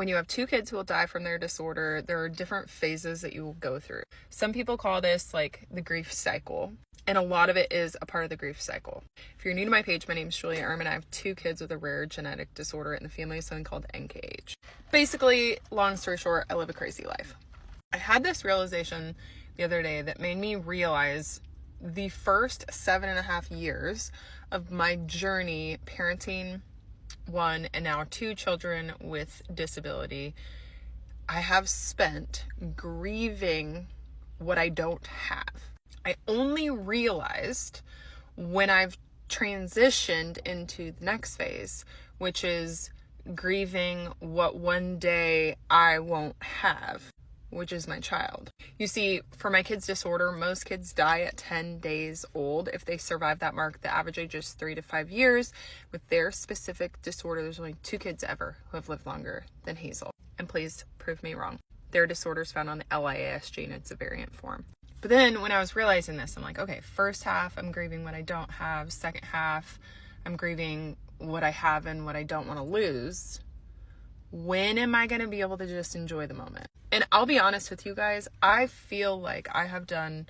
when you have two kids who will die from their disorder, there are different phases that you will go through. Some people call this like the grief cycle, and a lot of it is a part of the grief cycle. If you're new to my page, my name is Julia Ehrman. I have two kids with a rare genetic disorder in the family, something called NKH. Basically, long story short, I live a crazy life. I had this realization the other day that made me realize the first 7.5 years of my journey parenting one and now two children with disability, I have spent grieving what I don't have. I only realized when I've transitioned into the next phase, which is grieving what one day I won't have, which is my child. You see, for my kids' disorder, most kids die at 10 days old. If they survive that mark, the average age is 3 to 5 years. With their specific disorder, there's only 2 kids ever who have lived longer than Hazel. And please prove me wrong. Their disorder is found on the LIAS gene. It's a variant form. But then when I was realizing this, I'm like, okay, first half, I'm grieving what I don't have. Second half, I'm grieving what I have and what I don't want to lose. When am I going to be able to just enjoy the moment? And I'll be honest with you guys, I feel like I have done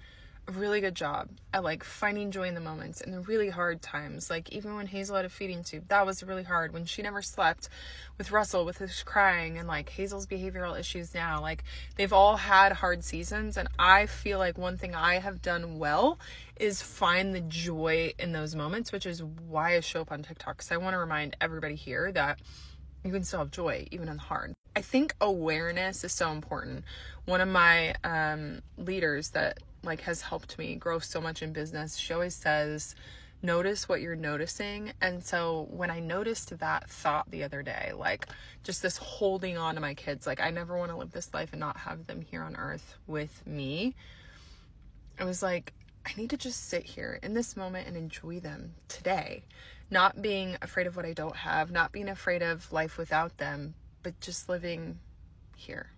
a really good job at like finding joy in the moments and the really hard times. Like even when Hazel had a feeding tube, that was really hard. When she never slept, with Russell, with his crying, and like Hazel's behavioral issues now, like they've all had hard seasons. And I feel like one thing I have done well is find the joy in those moments, which is why I show up on TikTok. Because I want to remind everybody here that you can still have joy even in the hard. I think awareness is so important. One of my leaders that like has helped me grow so much in business, she always says, notice what you're noticing. And so when I noticed that thought the other day, like just this holding on to my kids, like I never want to live this life and not have them here on earth with me, I was like, I need to just sit here in this moment and enjoy them today. Not being afraid of what I don't have, not being afraid of life without them, but just living here.